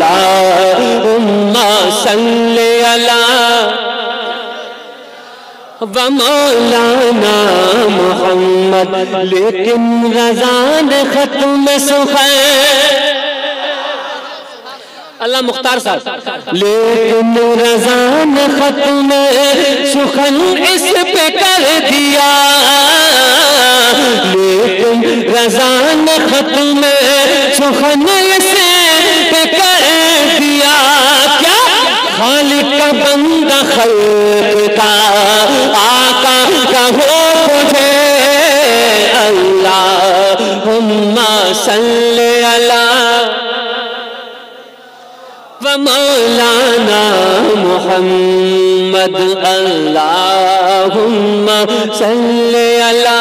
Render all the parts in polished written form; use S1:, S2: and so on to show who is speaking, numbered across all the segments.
S1: अल्लाहुम्मा सल्ली अला व मौलाना मोहम्मद। लेकिन रज़ा ने खत्म सुखन, अल्लाह मुख्तार साहब, लेकिन रज़ा ने खत्म सुखन इस पे कर दिया, लेकिन रज़ा ने खत्म सुखन इस पे कर दिया। क्या खालिक का बंदा खल्क का आका कहो मुझे, अल्लाहुम्मा सल्ली अला व मौलाना मुहम्मद। अल्लाहुम्मा सल्ली अला।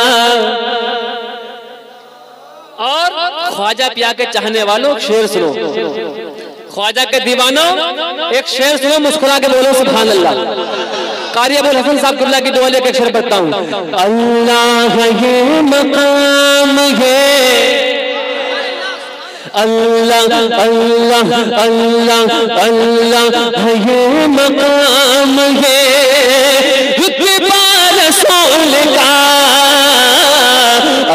S1: और ख्वाजा पिया के चाहने वालों शेर सुनो, ख्वाजा के दीवानों एक शेर सुनो, मुस्कुरा के बोलो सुभान अल्लाह। कारी अबुल हसन साहब कुल्ला की दुआ लेके एक शेर पढ़ता हूँ। अल्लाह ये मकाम है, अल्लाह अल्लाह अल्लाह अल्लाह ये मकाम है रुतबा रसूल का,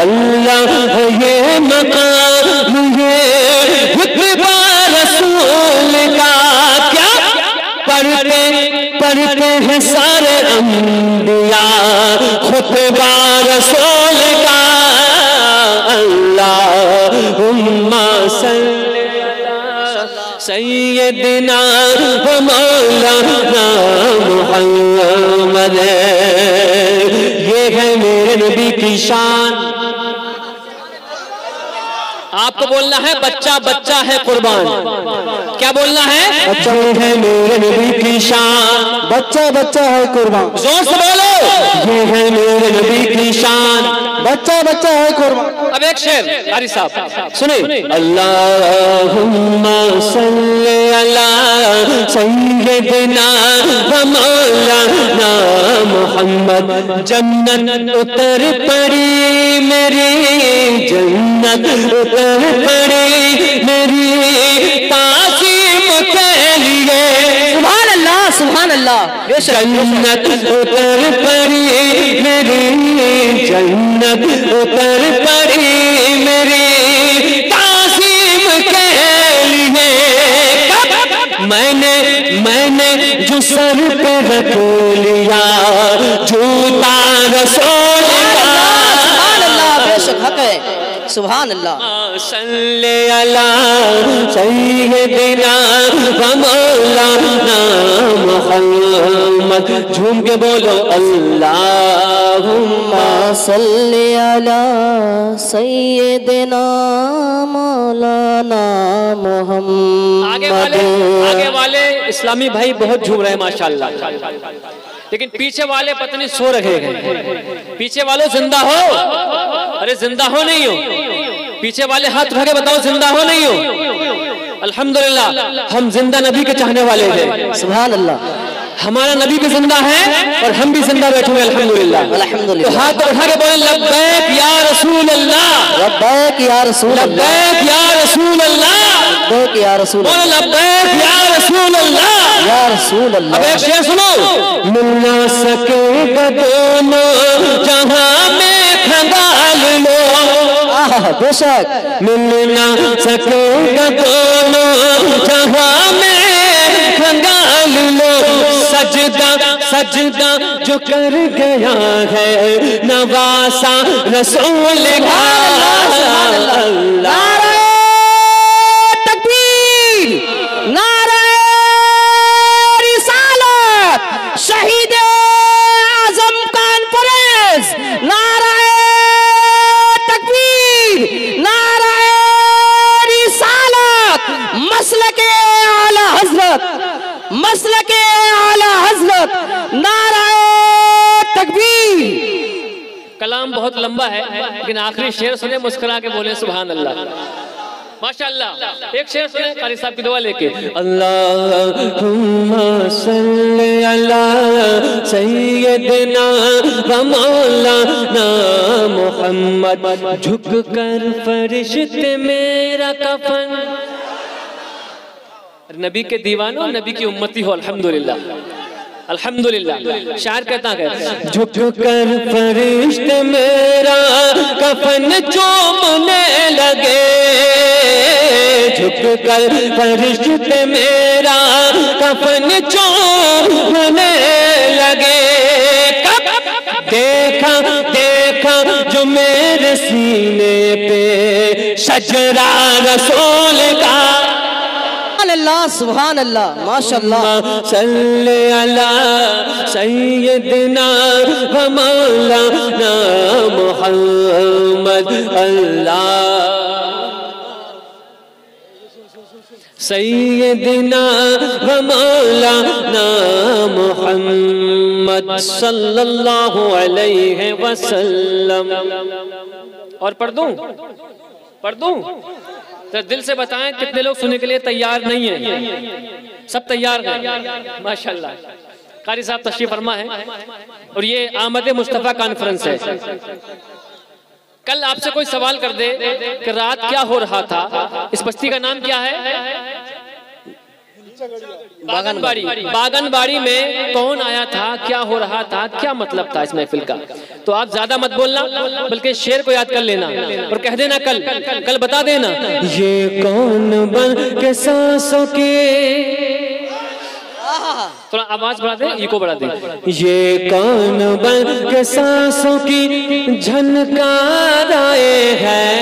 S1: अल्लाह ये मकाम है रुतबा रसूल का। क्या पढ़ते हैं सारे अंबिया खुतबा रसूल का, अल्लाहुम्मा सल्ली अला सय्यदिना व मौलाना मुहम्मद। ये है मेरे नबी की शान। आपको बोलना है बच्चा बच्चा है कुर्बान। क्या बोलना है? बच्चा है मेरे नबी की शान, बच्चा बच्चा है कुर्बान। जोर से बोलो, ये है मेरे नबी की शान, बच्चा बच्चा है कुर्बान। अब एक शेर कारी साहब सुने। अल्लाहुम्मा सल्ली अला सय्यदिना व मौलाना मुहम्मद। जन्नत उतर पड़ी मेरी, जन्नत उतर पड़ी मेरी ताज़ीम के लिए। सुभान अल्लाह सुभान अल्लाह। जन्नत उतर पड़ी मेरी, जन्नत उतर पड़ी मेरी ताज़ीम के लिए। मैंने जो सर पे रख लिया जूता रसूल का। सुभान अल्लाह, बेशक हक है। सुभान अल्लाह। सल्ले अला सय्यदिना व मौलाना मुहम्मद। झूम के बोलो अल्लाहुम्मा सल्ले अला सय्यदिना मौलाना मुहम्मद। आगे वाले इस्लामी भाई बहुत झूम रहे हैं माशाल्लाह, लेकिन पीछे वाले पत्नी सो रहे हैं। पीछे वालों जिंदा हो? अरे जिंदा हो नहीं हो? पीछे वाले हाथ उठा के बताओ जिंदा हो नहीं हो? अल्हम्दुलिल्लाह हम जिंदा नबी के चाहने वाले हैं। सुभान अल्लाह। हमारा नबी भी जिंदा है और हम भी जिंदा बैठे हुए अल्हम्दुलिल्लाह। अल्हम्दुलिल्लाह। तो हाथ उठा के बोले लब्बैक या रसूल अल्लाह, लब्बैक या रसूल अल्लाह, लब्बैक या रसूल अल्लाह, लब्बैक या रसूल अल्लाह, लब्बैक या रसूल अल्लाह, या रसूल अल्लाह। अब एक शेर सुनो। मिल ना सकेगा दोनों जहां में खंगाल लो। बेशक मिल ना सकेगा दोनों जहां में खंगाल लो। सजदा सजदा जो कर गया है नवासा रसूल का। नारे तकबीर, नारे रिसालत, शहीद आजम कॉन्फ्रेंस, नारे तकबीर, नारे रिसालत, मसलके आला हजरत, मसलके आला हजरत, नाराए तकबीर। कलाम बहुत लंबा है लेकिन आखिरी शेर सुने, मुस्कुरा के बोले सुभान अल्लाह। माशाअल्लाह। एक शेर सुने कारी साहब की दुआ लेके। अल्लाहुम्मा सल्ली अला सय्यदिना व मौलाना मुहम्मद। झुक कर फरिश्ते मेरा कफन, नबी के दीवानो, नबी की उम्मती हो। अल्हम्दुलिल्लाह अल्हम्दुलिल्लाह। शायर कहता है, झुक कर फरिश्ते मेरा कफन चूमने लगे, झुक कर फरिश्ते मेरा कफन चूमने लगे। देखा देखा जो मेरे सीने पे शजरा रसूल का।
S2: अल्लाह सुभान अल्लाह माशाअल्लाह।
S1: सल्ले अला सय्यदना व मौलाना मुहम्मद। अल्लाह सय्यदना व मौलाना मुहम्मद सल्लल्लाहु अलैहि वसल्लम। और पढ़ दूं तो दिल से बताएं कितने लोग सुनने के लिए तैयार नहीं हैं? सब तैयार हैं माशाल्लाह। कारी साहब तशरीफ फरमा है और ये आमद मुस्तफ़ा कॉन्फ्रेंस है। कल आपसे कोई सवाल कर दे कि रात क्या हो रहा था, इस बस्ती का नाम क्या है? बागनबाड़ी। बागनबाड़ी में कौन आया था, क्या हो रहा था, क्या मतलब था इस महफिल का? तो आप ज्यादा मत बोलना, बल्कि शेर को याद कर लेना और कह देना कल बता देना, ये कौन बन के सांसों के। थोड़ा आवाज बढ़ा दे, इको बढ़ा दे। ये कौन बन के सांसों की झनकार आए हैं।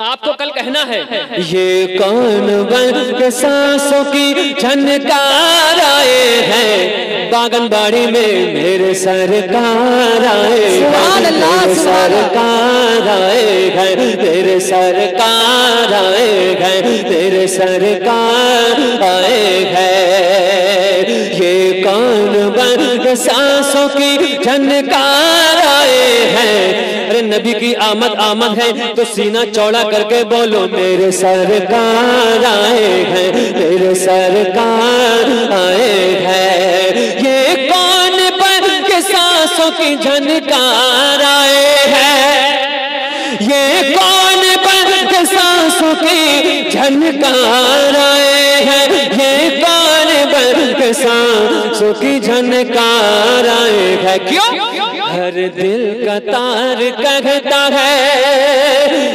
S1: आपको कल कहना है, ये कौन बन के सांसों की झनकार आए हैं। बागनबाड़ी में मेरे सरकार आए हैं, मेरे सरकार आए हैं, मेरे सरकार आए हैं, मेरे सरकार आए हैं। ये कौन बन के सांसों की झनकार आए हैं। अरे नबी की आमद है तो सीना चौड़ा करके बोलो, मेरे सरकार आए हैं, मेरे सरकार आए हैं। ये कौन बन के सांसों की झनकार आए हैं। ये कौन बन के सांसों की झनकार आए हैं। ये कौन बन के सांसों की झनकार आए हैं। क्यों? हर दिल का तार कहता है,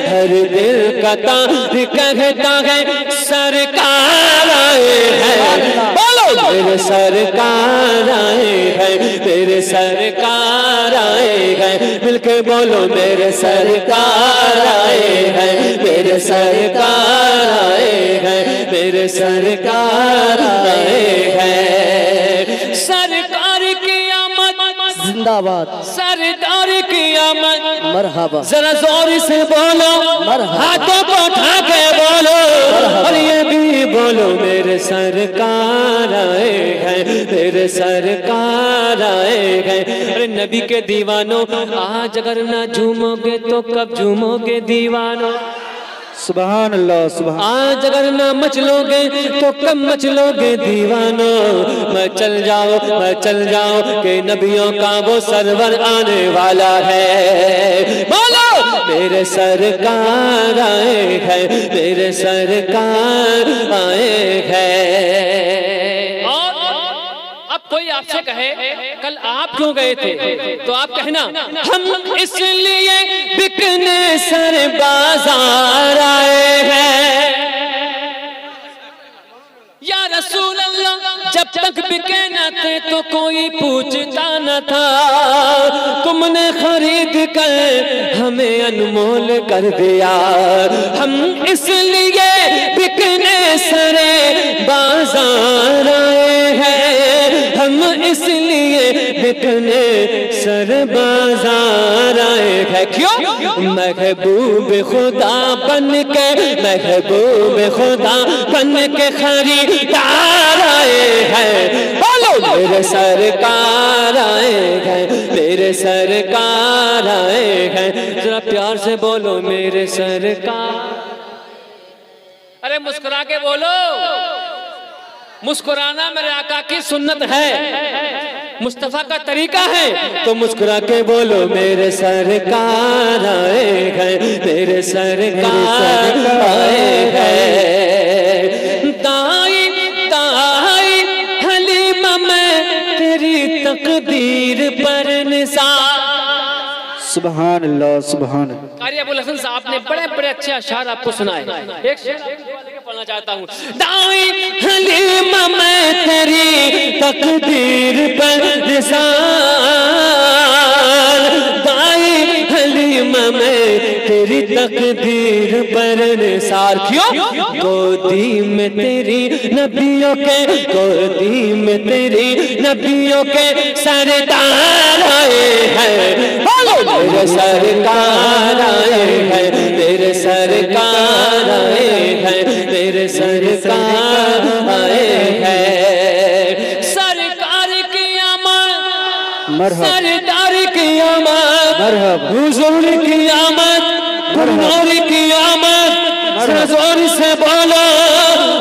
S1: हर दिल का तार कहता है सरकार आए हैं। बोलो मेरे सरकार आए हैं, मेरे सरकार आए हैं। मिलके बोलो मेरे सरकार आए हैं, मेरे सरकार आए हैं, मेरे सरकार आए हैं। सरकार की
S2: जिंदाबाद,
S1: सरदार की आमद
S2: मरहबा।
S1: जरा जोर से बोलो, हाथों को उठा के बोलो, और ये भी बोलो मेरे सरकार आए हैं, मेरे सरकार आए हैं। अरे नबी के दीवानों, आज अगर ना झूमोगे तो कब झूमोगे दीवानों।
S2: सुभान अल्लाह सुभान।
S1: आज अगर ना मचलोगे तो कब मचलोगे दीवानो। मैं चल जाऊं कि नबियों का वो सरवर आने वाला है। बोलो मेरे सरकार आए हैं, मेरे सरकार आए हैं। और अब कोई आपसे कहे कल आप क्यों गए थे, तो आप कहना, हम इसलिए बिकने सर बाजार आए हैं। या रसूल अल्लाह, जब तक बिके न थे तो कोई पूछता न था। तुमने खरीद कर हमें अनमोल कर दिया। हम इसलिए बिकने सरे बाजार आए हैं। हम इसलिए बिकने सर बाजार आए हैं। क्यों? महबूब खुदा बन के, महबूब खुदा बन के खरीदार आए हैं। बोलो मेरे सरकार आए हैं, मेरे सरकार आए हैं। जरा प्यार से बोलो मेरे सरकार। अरे मुस्कुरा के बोलो। मुस्कुराना मेरे आका की सुन्नत है, मुस्तफा का तरीका है। तो मुस्कुरा के बोलो मेरे सरकार आए हैं, मेरे सरकार आए हैं।
S2: सुभान अल्लाह सुभान अल्लाह।
S1: कारी अबुल हसन साहब ने बड़े बड़े अच्छे अशआर आपको सुनाए। एक शेर आपको पढ़ना चाहता हूँ। दाई हलीमा मैं तेरी तकदीर पर निसार, दाई हलीमा मैं तेरी तकदीर पर निसार। क्यों? गोदी में तेरी नबियों के, गोदी में तेरी नबियों के सरदार आए हैं, मेरे सरकार आए हैं, मेरे सरकार आए हैं, मेरे सरकार आए हैं। सरकार की आमद, सरदार की आमद, हुजूर की आमद, हुजूर की आमद, जोर से बोलो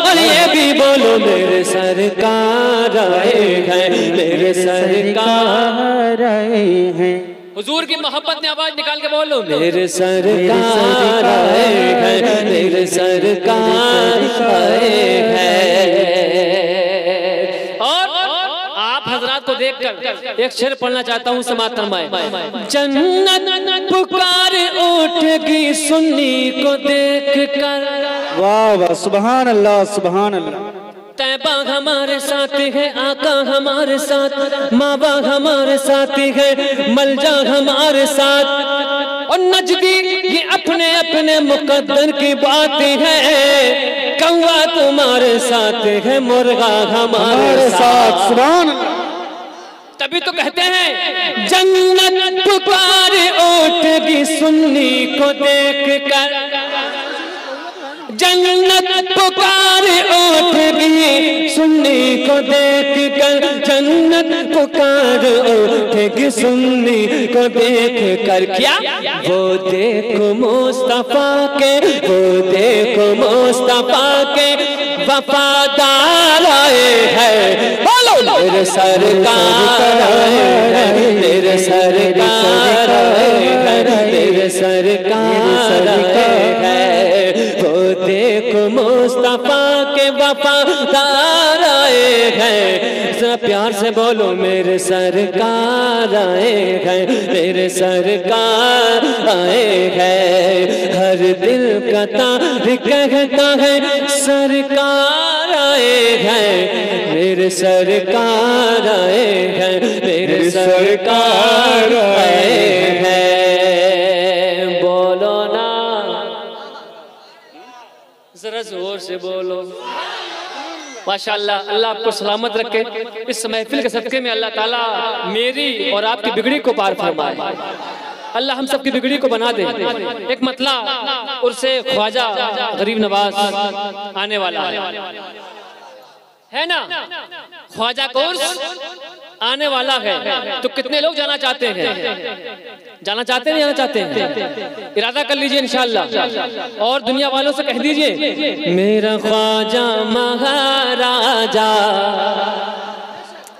S1: और ये भी बोलो मेरे सरकार आए हैं, मेरे सरकार आए हैं। हुजूर की मोहब्बत ने आवाज निकाल के बोलो मेरे सरकार आए हैं, मेरे सरकार आए हैं। और आप हजरात को देखकर एक शेर पढ़ना चाहता हूँ, समात फरमाए। जन्नत पुकार उठेगी सुन्नी को देख कर,
S2: वाह वाह सुभान अल्लाह सुभान अल्लाह।
S1: तैबा हमारे साथी है, आका हमारे साथ, मावा हमारे साथी है, मलजा हमारे साथ, और नजदी ये अपने अपने मुकद्दर की बात है। कौवा तुम्हारे साथ है, मुर्गा हमारे साथ। सुभान अल्लाह। तभी तो कहते हैं जन्नत पुकार उठेगी सुन्नी को देख कर, जन्नत पुकार उठेगी सुन्नी को देख कर, जन्नत पुकार उठेगी सुन्नी को देख कर। क्या? वो देखो मुस्तफा के, वो देखो मुस्तफा के वफादार आए हैं, मेरे सरकार आए हैं, मेरे सरकार आए हैं, मेरे सरकार आए हैं। वो देखो मुस्तफा के वफादार आए हैं, जरा प्यार से बोलो मेरे सरकार आए हैं, मेरे सरकार आए हैं। हर दिल का तारिक कहता है सरकार आए हैं, मेरे सरकार आए हैं, मेरे सरकार आए हैं। बोलो ना जरा जोर से बोलो। माशाअल्लाह, अल्लाह आपको सलामत रखे। इस महफिल के सदके में अल्लाह ताला मेरी और आपकी बिगड़ी को पार फरमाए। अल्लाह हम सब की बिगड़ी को बना दे। एक मतला उर्से ख्वाजा गरीब नवाज आने वाला है ना, ख्वाजा कोर्स आने वाला है, तो कितने लोग जाना चाहते हैं? जाना चाहते हैं, जाना चाहते हैं? इरादा कर लीजिए इंशाअल्लाह, और दुनिया वालों से कह दीजिए मेरा ख्वाजा महाराजा।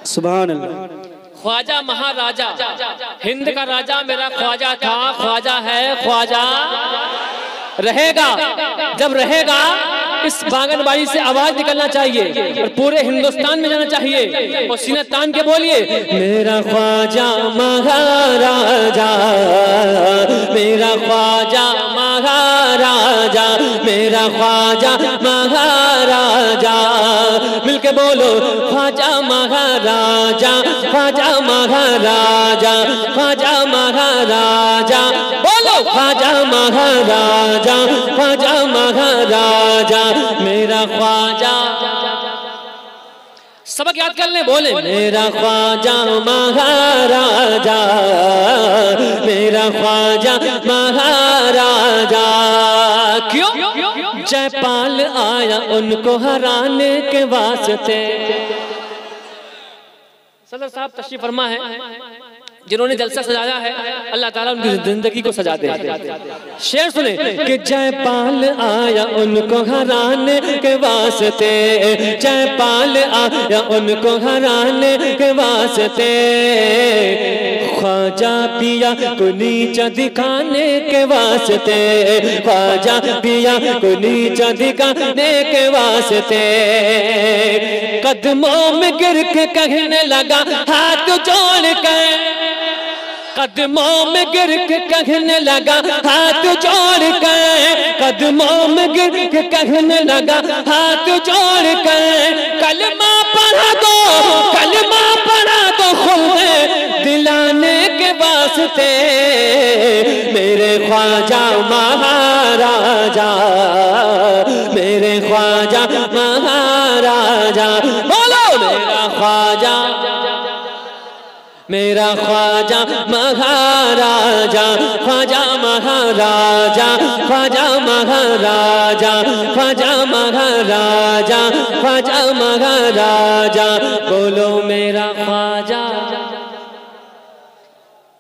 S2: सुभान अल्लाह।
S1: ख्वाजा महाराजा, हिंद का राजा मेरा ख्वाजा था, ख्वाजा है, ख्वाजा रहेगा। जब रहेगा इस बागनबाड़ी से आवाज निकलना चाहिए और पूरे हिंदुस्तान में जाना चाहिए, और सीना तान के बोलिए मेरा ख्वाजा महाराजा, मेरा ख्वाजा महाराजा, मेरा ख्वाजा महाराजा। मिलके बोलो ख्वाजा महाराजा, ख्वाजा महाराजा, ख्वाजा महाराजा। बोलो ख्वाजा महाराजा, ख्वाजा महाराजा, मेरा ख्वाजा। सबक याद कर ले, बोले मेरा ख्वाजा महाराजा, मेरा ख्वाजा महाराजा। क्यों? जयपाल आया उनको हराने के वास्ते। सदर साहब तशरीफ फरमा है, जिन्होंने जलसा सजाया है, अल्लाह ताला उनकी जिंदगी को सजा दे। शेर सुने कि जयपाल आया उनको हराने के वास्ते, जयपाल आया उनको हराने के वास्ते। ख्वाजा पिया को नीचा दिखाने के वास्ते, ख्वाजा पिया को नीचा दिखाने के वास्ते। कदमों में गिर के कहने लगा हाथ जोड़ कर, कदमों में गिर के कहने लगा हाथ जोड़ कर, कदमों में गिर के कहने लगा हाथ जोड़ कर, कलमा पढ़ा दो, कलमा पढ़ा दो खुद दिलाने के वास्ते मेरे ख्वाजा महाराजा, मेरे ख्वाजा महाराजा। बोलो मेरा ख्वाजा, मेरा ख्वाजा महाराजा, ख्वाजा महाराजा, ख्वाजा महाराजा, ख्वाजा महाराजा, ख्वाजा महाराजा। बोलो मेरा ख्वाजा।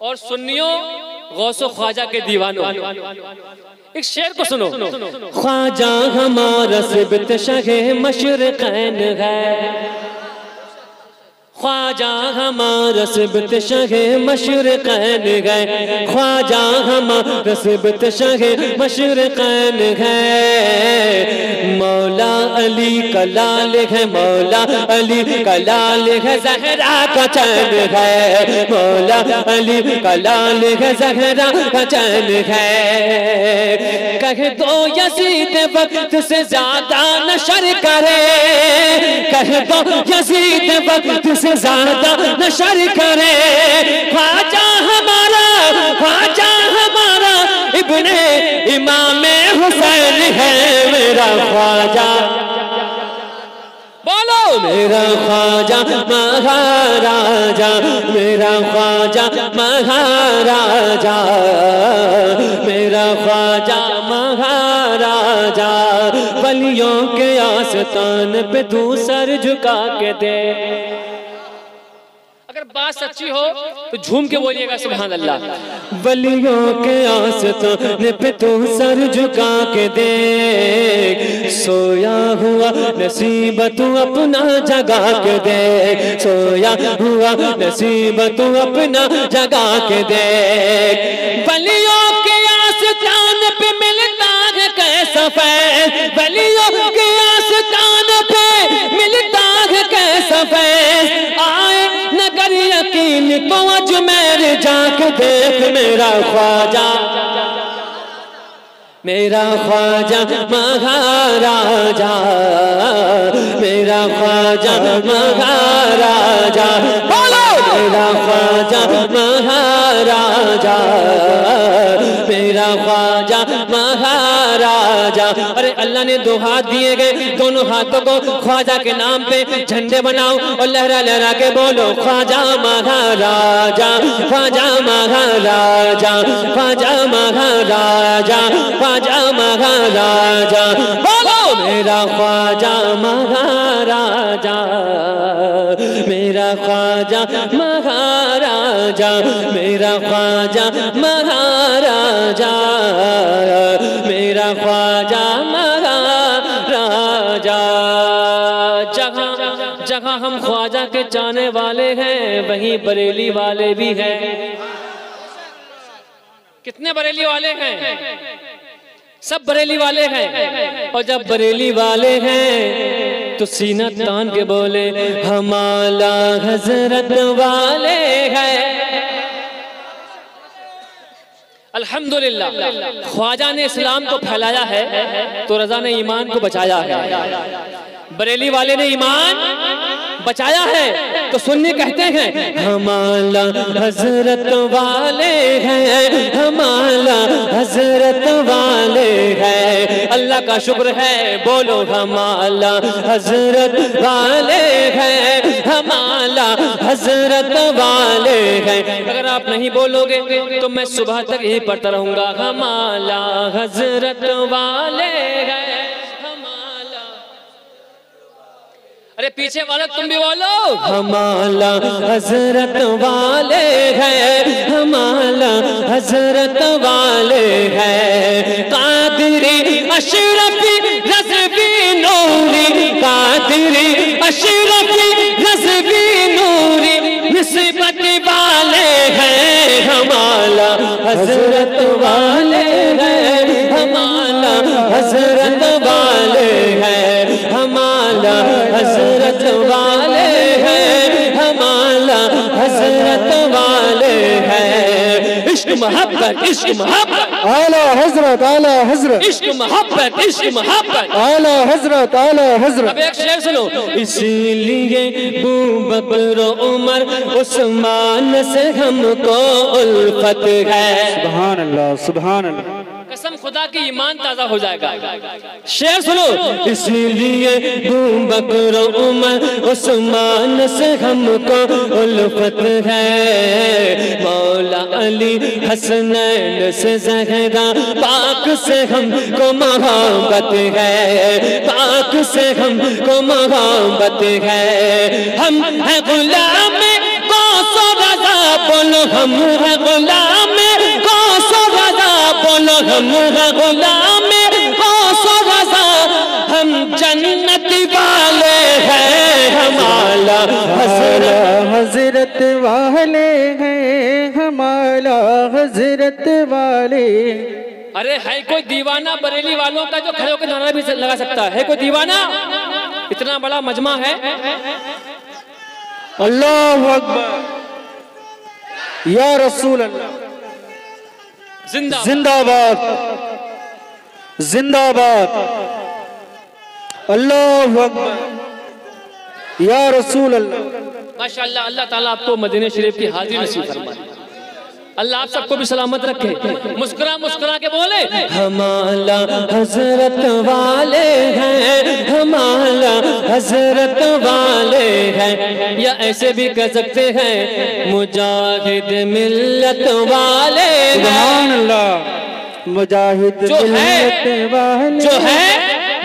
S1: और सुन्नियों, गौसो ख्वाजा के दीवानों, एक शेर को सुनो। ख्वाजा हमारा सिबत शहे मशरक़ैन है, ख्वाजा हमारा सिबत शहे मशरक़ैन है, ख्वाजा हमारा सिबत शहे मशरक़ैन है। मौला अली का लाल है, मौला अली का लाल है, ज़हरा का चैन है, मौला अली का लाल है, ज़हरा का चैन है। कह दो यज़ीद वक्त से ज्यादा नशर करे, कह दो यज़ीद वक्त से ज्यादा नशर करे। ख्वाजा हमारा, ख्वाजा हमारा इब्ने इमामे हुसैन है मेरा ख्वाजा। बोलो मेरा ख्वाजा महाराजा, मेरा ख्वाजा महाराजा, मेरा ख्वाजा महाराजा। वलियों के आस्तान पे तू सर झुका के दे। अगर बात सच्ची हो तो झूम के बोलिएगा सुभान अल्लाह। वलियों के आस्तान पे तू सर झुका के देख, सोया हुआ नसीब तू अपना जगा के देख, सोया हुआ नसीब तू अपना जगा के देख। वलियों के आस्तान पे मिलता है कैसा फैज़, वलियों के आस्तान पे मिलता है कैसा फैज़। आए नगर यकीन तो अजमेर जाके देख मेरा ख्वाजा, मेरा ख्वाजा महाराजा, मेरा ख्वाजा महाराजा। बोलो मेरा ख्वाजा महाराजा, मेरा ख्वाजा महाराजा। अरे अल्लाह ने दो हाथ दिए गए, दोनों हाथों को ख्वाजा के नाम पे झंडे बनाओ और लहरा लहरा के बोलो ख्वाजा महाराजा, ख्वाजा महाराजा, ख्वाजा महाराजा, ख्वाजा महाराजा। बोलो मेरा ख्वाजा महाराजा, मेरा ख्वाजा महाराजा, मेरा ख्वाजा महाराजा, मेरा ख्वाजा महाराजा। जहाँ जहाँ हम ख्वाजा के चाहने वाले हैं वहीं बरेली वाले भी हैं। कितने बरेली वाले हैं? सब बरेली वाले हैं। और जब बरेली वाले हैं तो सीना तान के बोले हमारा हजरत वाले हैं। अल्हम्दुलिल्लाह ख्वाजा ने इस्लाम को फैलाया है तो रजा ने ईमान को बचाया है। बरेली वाले ने ईमान बचाया है तो सुन्नी कहते हैं हमारा हजरत वाले हैं, हमारा हजरत वाले हैं। अल्लाह का शुक्र है बोलो हमारा हजरत वाले हैं, हमारा हजरत वाले हैं। अगर आप नहीं बोलोगे तो मैं सुबह तक यही पढ़ता रहूंगा हमारा हजरत वाले हैं। अरे पीछे वाले तुम भी बोलो हमारा हजरत वाले हैं, हमारा हजरत वाले हैं। कादरी अशरफी रज़वी नूरी, कादरी अशरफी रज़वी नूरी निस्बत वाले हैं। हमारा हजरत वाले हैं, हमारा हजरत वाले हैं, हमारा हजरत वाले हैं, हमारा हजरत वाले हैं। इश्क मोहब्बत, इश्क मोहब्बत,
S2: आला हजरत, आला हजरत,
S1: इश्क मोहब्बत, इश्क मोहब्बत,
S2: आला हजरत, आला हजरत।
S1: अब एक शेर सुनो। इसलिए अबू बकर उमर उस्मान से हमको उल्फत है।
S2: सुभान अल्लाह, सुभान अल्लाह।
S1: कसम खुदा की ईमान ताजा हो जाएगा। शेर सुनो। इसलिए अबू बकर उमर उस्मान से हमको उल्फत है। मौला अली हसनैन से ज़हरा पाक से हमको मोहब्बत है, पाक से हमको मोहब्बत है। हम है गुलाम गौसो रज़ा, बोलो हम है गुलाम गौसो रज़ा, बोलो हम है गुलाम गौसो रज़ा। हम जन्नत वाले हैं, हमारा
S2: हजरत वाले हैं, हमारा हजरत वाले।
S1: अरे है कोई दीवाना बरेली वालों का जो खड़े होकर नारा भी लगा सकता है? कोई दीवाना? इतना बड़ा मजमा है।
S2: अल्लाहु अकबर, या रसूल अल्लाह। जिंदाबाद, जिंदाबाद, अल्लाहु अकबर, या रसूल अल्लाह।
S1: माशाअल्लाह, अल्लाह ताला आपको मदीने शरीफ की हाजिरी नसीब फरमाए। अल्लाह आप सबको भी सलामत रखे। मुस्कुरा मुस्कुरा के बोले हमारा हजरत वाले हैं, हमारा हजरत वाले हैं। या ऐसे भी कह सकते हैं मुजाहिद मिल्लत वाले हैं।
S2: सुभान अल्लाह। मुजाहिद
S1: जो
S2: मिल्लत वाले,
S1: जो है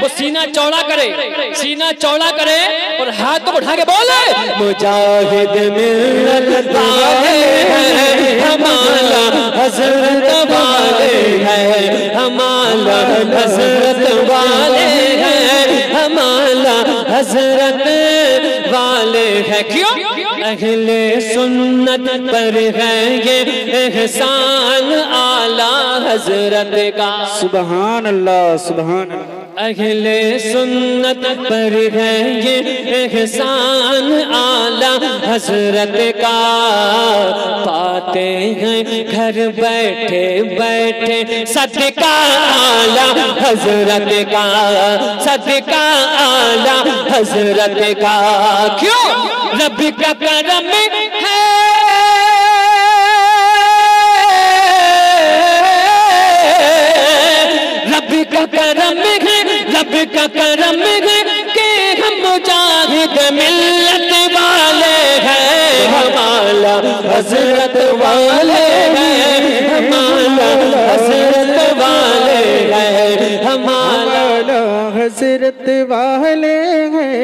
S1: वो सीना चौड़ा करे, सीना चौड़ा करे और हाथ को उठा के बोले मुजाहिद मिल्लत वाले हैं, हमारा हजरत वाले हैं, हमारा हजरत वाले हैं, हमारा हजरत वाले हैं। क्यों? अहले सुन्नत पर है ये एहसान आला हजरत का।
S2: सुभान अल्लाह, सुभान अल्लाह।
S1: अहले सुन्नत पर है ये एहसान आला हजरत का। पाते हैं घर बैठे बैठे सदका आला हजरत का, सदका आला हजरत का। क्यों? रब का करम है, रब का करम है, रब का करम है कि हम मुजाहिद मिल्लत वाले हैं, हमारा हजरत वाले हैं, हमारा हजरत वाले हैं, हमारा
S2: हजरत वाले हैं,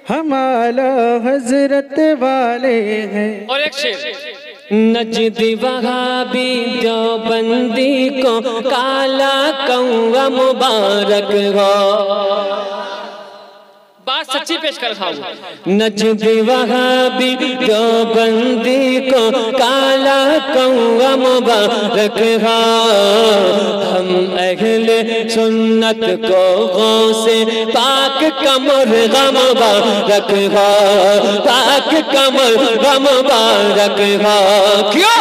S2: हमारा हजरत वाले हैं।
S1: और एक शेर। नजदी वहाबी देवबंदी को काला कौवा मुबारक हो। बात सच्ची पेश कर रहा हूँ। नजदी वहाबी देवबंदी को काला कौवा मुबारक हो। हम अहले सुन्नत को गौसे पाक कमर गम मुबारक हो, पाक कमर गम मुबारक हो। क्यों?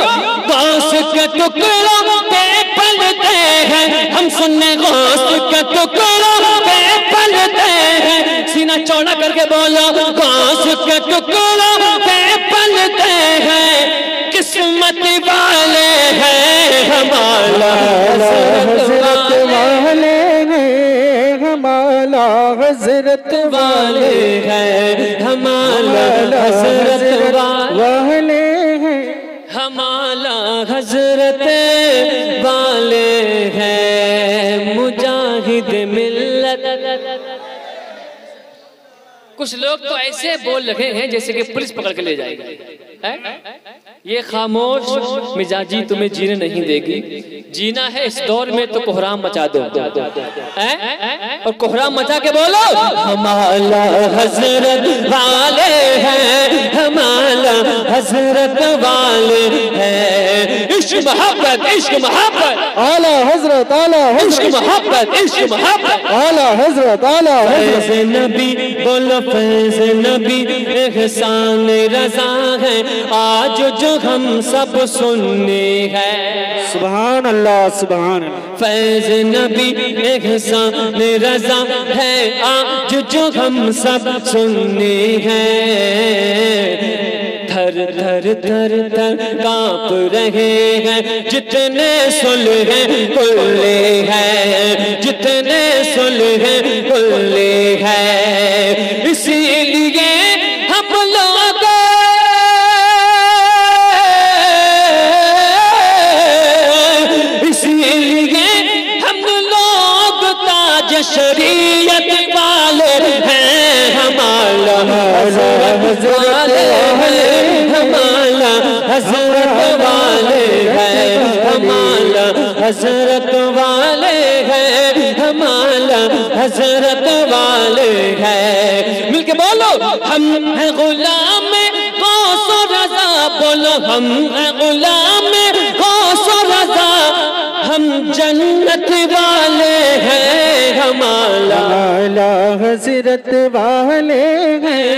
S1: गौस के टुकड़ों पे पलते हैं हम, सुनने गौस के टुकड़ों पे पलते हैं। सीना चौड़ा करके बोलो गौस के टुकड़ों पे पलते हैं। किस्मत वाले हैं, हमारा
S2: हजरत वाले हैं, हमारा हजरत वाले
S1: हैं, हमारा हजरत
S2: वाले हैं,
S1: हमारा हजरत वाले हैं। मुजाहिद मिल्लत। कुछ लोग तो ऐसे बोल रहे हैं जैसे कि पुलिस पकड़ के ले जाएगी। ये खामोश मिजाजी तुम्हें जीने नहीं देगी। जीना है इस दौर में तो कोहराम मचा दो, और कोहराम मचा के बोलो हमारा हजरत वाले हैं, हमारा हजरत वाले हैं। इश्क मोहब्बत इश्क मोहब्बत
S2: आला हजरत आला
S1: इश्क मोहब्बत इश्क मोहब्बत
S2: आला हजरत आला हजरत।
S1: फैज़ नबी बोलो फैज़ नबी एहसान रज़ा है आज जो हम सब सुनने हैं।
S2: सुभान अल्लाह सुभान अल्लाह।
S1: फैज़ नबी एहसान रज़ा है आज जो हम सब सुनने हैं। थर थर थर थर कांप रहे हैं जितने सुलह कुल्ले हैं, जितने सुलह कुल्ले हैं। इसीलिए हम लोग ताज शरीयत वाले हैं। हमारा हजरत वाले हैं, हमारा हजरत वाले हैं, हमारा हजरत वाले हैं, हमारा हजरत वाले हैं। मिलके बोलो हम हैं गुलाम गौस रज़ा, बोलो हम हैं गुलाम गौस रज़ा, हम जन्नत वाले हैं। हमारा
S2: हजरत वाले हैं,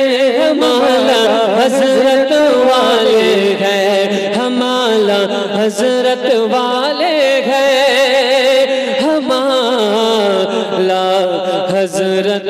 S1: हमारा हजरत वाले हैं, हमारा हजरत वाले हैं, हमारा हजरत